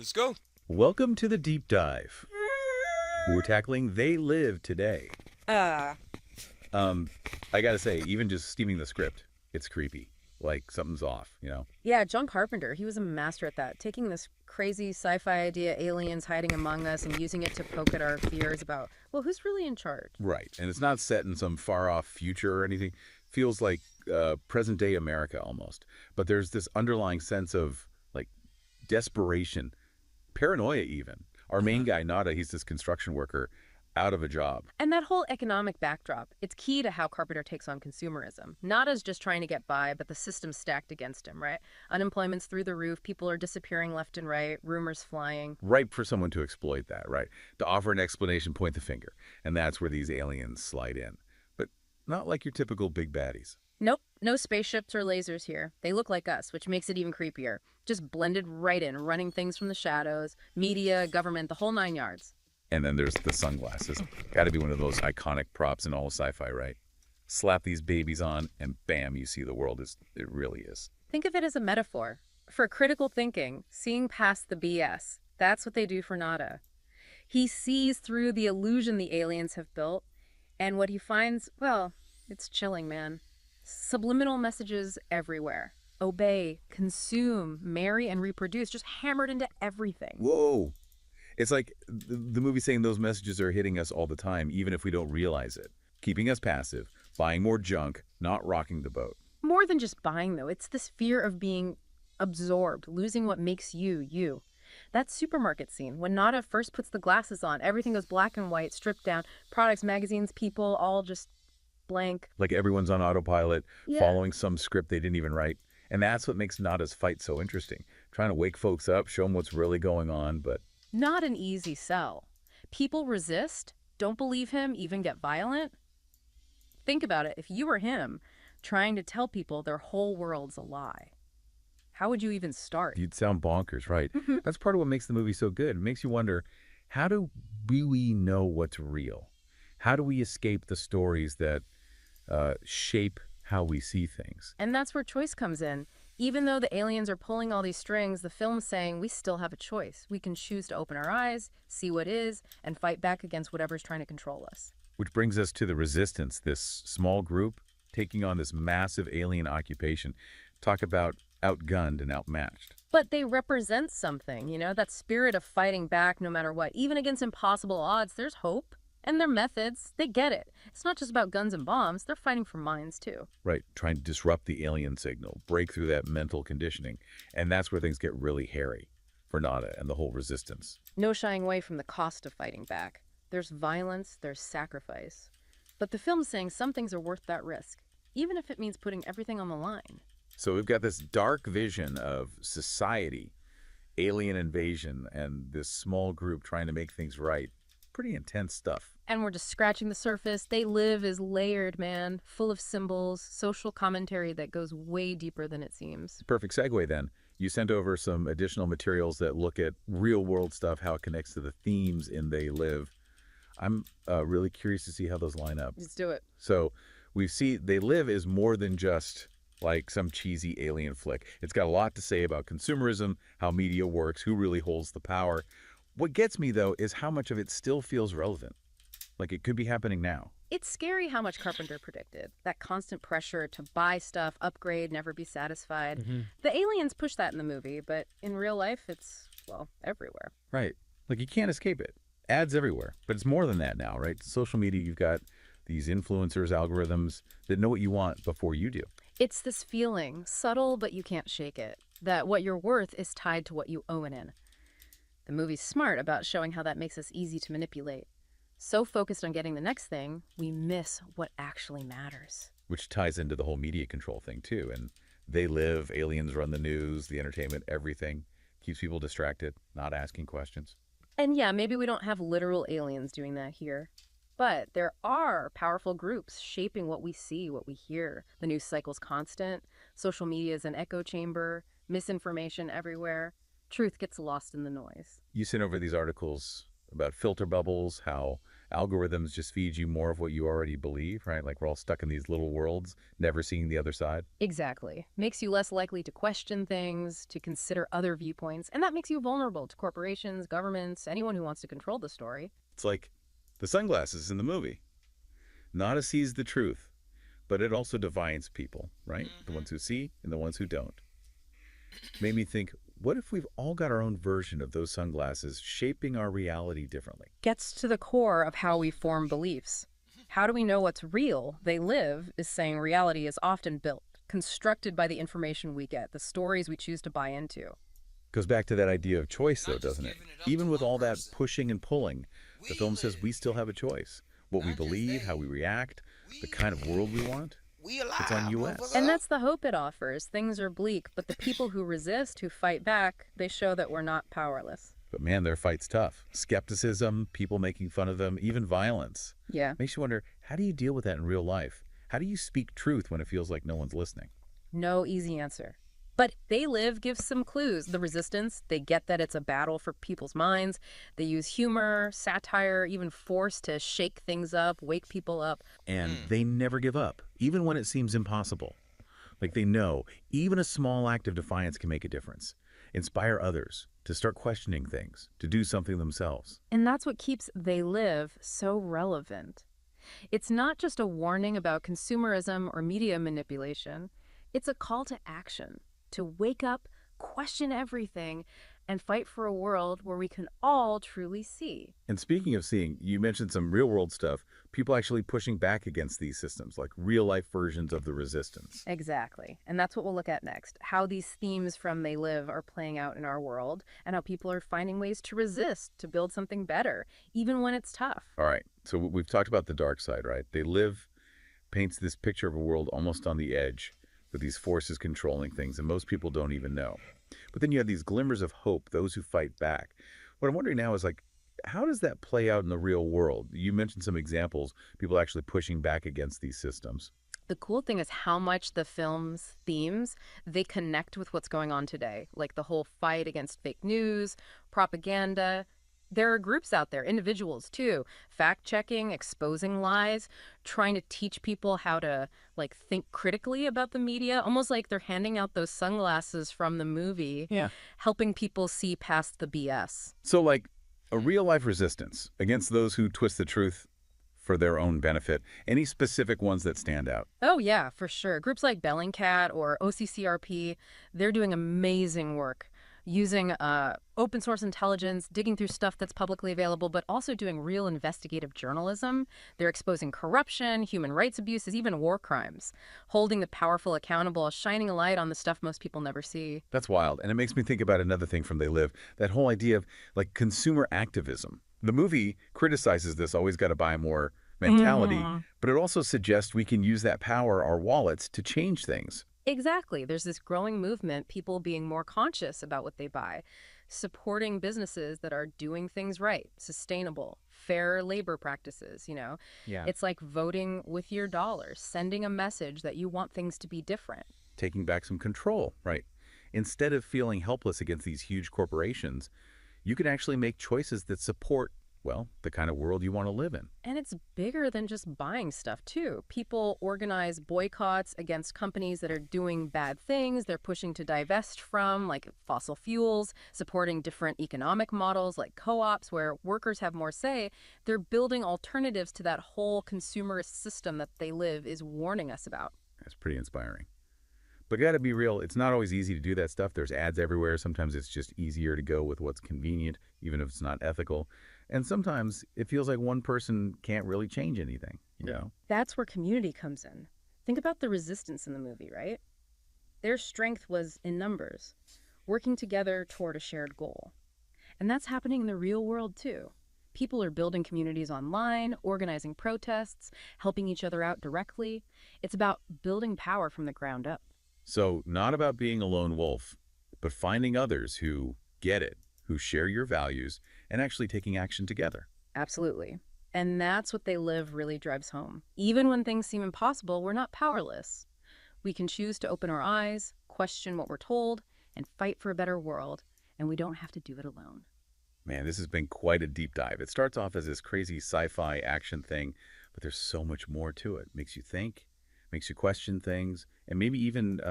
Let's go. Welcome to the deep dive. We're tackling They Live Today. Uh, I gotta say, even just steaming the script, it's creepy. Like something's off, yeah, John Carpenter, he was a master at that, taking this crazy sci-fi idea, aliens hiding among us, and using it to poke at our fears about, well, who's really in charge? Right. And it's not set in some far off future or anything. Feels like present day America almost. But there's this underlying sense of like desperation, paranoia even. Our main guy, Nada, he's this construction worker out of a job. And that whole economic backdrop, it's key to how Carpenter takes on consumerism. Nada's just trying to get by, but the system's stacked against him, right? Unemployment's through the roof, people are disappearing left and right, rumors flying. Ripe for someone to exploit that, right? To offer an explanation, point the finger. And that's where these aliens slide in. But not like your typical big baddies. Nope, no spaceships or lasers here. They look like us, which makes it even creepier. Just blended right in, running things from the shadows, media, government, the whole 9 yards. And then there's the sunglasses. Got to be one of those iconic props in all sci-fi, right? Slap these babies on, and bam, you see the world as it really is. Think of it as a metaphor. For critical thinking, seeing past the BS. That's what they do for Nada. He sees through the illusion the aliens have built, and what he finds, well, it's chilling, man. Subliminal messages everywhere. Obey, consume, marry, and reproduce, just hammered into everything. Whoa! It's like the movie saying those messages are hitting us all the time, even if we don't realize it. Keeping us passive, buying more junk, not rocking the boat. More than just buying, though. It's this fear of being absorbed, losing what makes you, you. That supermarket scene, when Nada first puts the glasses on, everything goes black and white, stripped down. Products, magazines, people, all just blank. Like everyone's on autopilot, Yeah. following some script they didn't even write. And that's what makes Nada's fight so interesting. Trying to wake folks up, show them what's really going on, but Not an easy sell. People resist, don't believe him, even get violent. Think about it. If you were him, trying to tell people their whole world's a lie, how would you even start? you'd sound bonkers, right? That's part of what makes the movie so good. It makes you wonder, how do we know what's real? How do we escape the stories that shape how we see things? And that's where choice comes in. Even though the aliens are pulling all these strings, the film's saying we still have a choice. We can choose to open our eyes, see what is, and fight back against whatever's trying to control us. Which brings us to the Resistance, this small group taking on this massive alien occupation. Talk about outgunned and outmatched. But they represent something, that spirit of fighting back no matter what. Even against impossible odds, there's hope. And their methods, they get it. It's not just about guns and bombs. They're fighting for minds, too. Right, trying to disrupt the alien signal, break through that mental conditioning. And that's where things get really hairy for Nada and the whole Resistance. No shying away from the cost of fighting back. There's violence, there's sacrifice. But the film's saying some things are worth that risk, even if it means putting everything on the line. So we've got this dark vision of society, alien invasion, and this small group trying to make things right. Pretty intense stuff. And we're just scratching the surface. They Live is layered, man, full of symbols, social commentary that goes way deeper than it seems. Perfect segue then. You sent over some additional materials that look at real world stuff, how it connects to the themes in They Live. I'm really curious to see how those line up. Let's do it. So we see They Live is more than just like some cheesy alien flick. It's got a lot to say about consumerism, how media works, who really holds the power. What gets me, though, is how much of it still feels relevant. Like it could be happening now. It's scary how much Carpenter predicted. That constant pressure to buy stuff, upgrade, never be satisfied. The aliens push that in the movie, but in real life, it's, well, everywhere. Right. Like you can't escape it. Ads everywhere. But it's more than that now, right? Social media, you've got these influencers, algorithms that know what you want before you do. It's this feeling, subtle, but you can't shake it, that what you're worth is tied to what you own in. The movie's smart about showing how that makes us easy to manipulate. So focused on getting the next thing, we miss what actually matters. Which ties into the whole media control thing, too. And They Live, aliens run the news, the entertainment, everything. Keeps people distracted, not asking questions. And yeah, maybe we don't have literal aliens doing that here. But there are powerful groups shaping what we see, what we hear. The news cycle's constant. Social media is an echo chamber. Misinformation everywhere. Truth gets lost in the noise. You sent over these articles about filter bubbles, how algorithms just feed you more of what you already believe, right? Like we're all stuck in these little worlds, never seeing the other side. Exactly. Makes you less likely to question things, to consider other viewpoints, and that makes you vulnerable to corporations, governments, anyone who wants to control the story. It's like the sunglasses in the movie. Nada sees the truth, but it also divides people, right? The ones who see and the ones who don't. Made me think, what if we've all got our own version of those sunglasses shaping our reality differently? Gets to the core of how we form beliefs. How do we know what's real? They live is saying reality is often built, constructed by the information we get, the stories we choose to buy into. Goes back to that idea of choice, though, doesn't it? Even with all that pushing and pulling, the film says we still have a choice. What we believe, how we react, the kind of world we want, it's on US. And that's the hope it offers. Things are bleak, but the people who resist, who fight back, they show that we're not powerless. But man, their fight's tough. Skepticism, people making fun of them, even violence. Yeah. Makes you wonder, how do you deal with that in real life? How do you speak truth when it feels like no one's listening? No easy answer. But They Live gives some clues. The resistance, they get that it's a battle for people's minds. They use humor, satire, even force to shake things up, wake people up. And they never give up, even when it seems impossible. Like they know, even a small act of defiance can make a difference. Inspire others to start questioning things, to do something themselves. And that's what keeps They Live so relevant. It's not just a warning about consumerism or media manipulation. It's a call to action, to wake up, question everything, and fight for a world where we can all truly see. And speaking of seeing, you mentioned some real world stuff, people actually pushing back against these systems, like real life versions of the resistance. Exactly. And that's what we'll look at next, how these themes from They Live are playing out in our world, and how people are finding ways to resist, to build something better, even when it's tough. All right, so we've talked about the dark side, right? They Live paints this picture of a world almost on the edge, with these forces controlling things, and most people don't even know. But then you have these glimmers of hope, those who fight back. What I'm wondering now is like, how does that play out in the real world? You mentioned some examples, people actually pushing back against these systems. The cool thing is how much the film's themes, they connect with what's going on today, like the whole fight against fake news, propaganda. There are groups out there, individuals too, fact-checking, exposing lies, trying to teach people how to think critically about the media, almost like they're handing out those sunglasses from the movie, Yeah. helping people see past the BS. So like a real life resistance against those who twist the truth for their own benefit. Any specific ones that stand out? Oh yeah, for sure. Groups like Bellingcat or OCCRP, they're doing amazing work using open source intelligence, digging through stuff that's publicly available, but also doing real investigative journalism. They're exposing corruption, human rights abuses, even war crimes, holding the powerful accountable, shining a light on the stuff most people never see. That's wild. And it makes me think about another thing from They Live, that whole idea of like consumer activism. The movie criticizes this always got to buy more mentality, but it also suggests we can use that power, our wallets, to change things. Exactly. There's this growing movement, people being more conscious about what they buy, supporting businesses that are doing things right, sustainable, fair labor practices, Yeah. It's like voting with your dollars, sending a message that you want things to be different. Taking back some control, right? Instead of feeling helpless against these huge corporations, you can actually make choices that support, well, the kind of world you want to live in. And it's bigger than just buying stuff, too. People organize boycotts against companies that are doing bad things. They're pushing to divest from, like fossil fuels, supporting different economic models like co-ops where workers have more say. They're building alternatives to that whole consumerist system that They Live is warning us about. That's pretty inspiring. But gotta be real, it's not always easy to do that stuff. There's ads everywhere. Sometimes it's just easier to go with what's convenient, even if it's not ethical. And sometimes it feels like one person can't really change anything, you know? That's where community comes in. Think about the resistance in the movie, right? Their strength was in numbers, working together toward a shared goal. And that's happening in the real world, too. People are building communities online, organizing protests, helping each other out directly. It's about building power from the ground up. So not about being a lone wolf, but finding others who get it, who share your values, and actually taking action together. Absolutely. And that's what They Live really drives home. Even when things seem impossible, we're not powerless. We can choose to open our eyes, question what we're told, and fight for a better world, and we don't have to do it alone. Man, this has been quite a deep dive. It starts off as this crazy sci-fi action thing, but there's so much more to it. Makes you think, makes you question things, and maybe even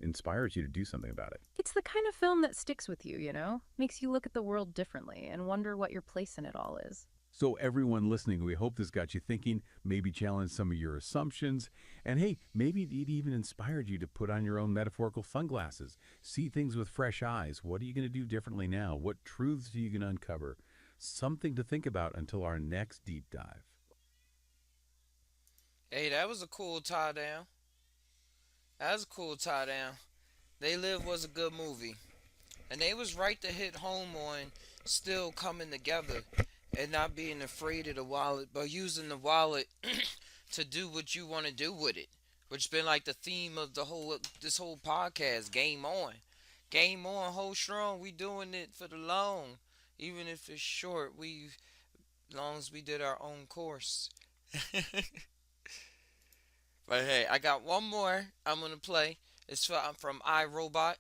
inspires you to do something about it. It's the kind of film that sticks with you, you know? Makes you look at the world differently and wonder what your place in it all is. So, everyone listening, we hope this got you thinking, maybe challenged some of your assumptions, and hey, maybe it even inspired you to put on your own metaphorical sunglasses, see things with fresh eyes. What are you going to do differently now? What truths are you going to uncover? Something to think about until our next deep dive. Hey, that was a cool tie down. That was a cool tie down. They Live was a good movie. And they was right to hit home on still coming together and not being afraid of the wallet, but using the wallet to do what you want to do with it. Which been like the theme of the whole this whole podcast. Game on. Game on, hold strong. We doing it for the long. Even if it's short, we long as we did our own course. But hey, I got one more I'm gonna play. It's from iRobot.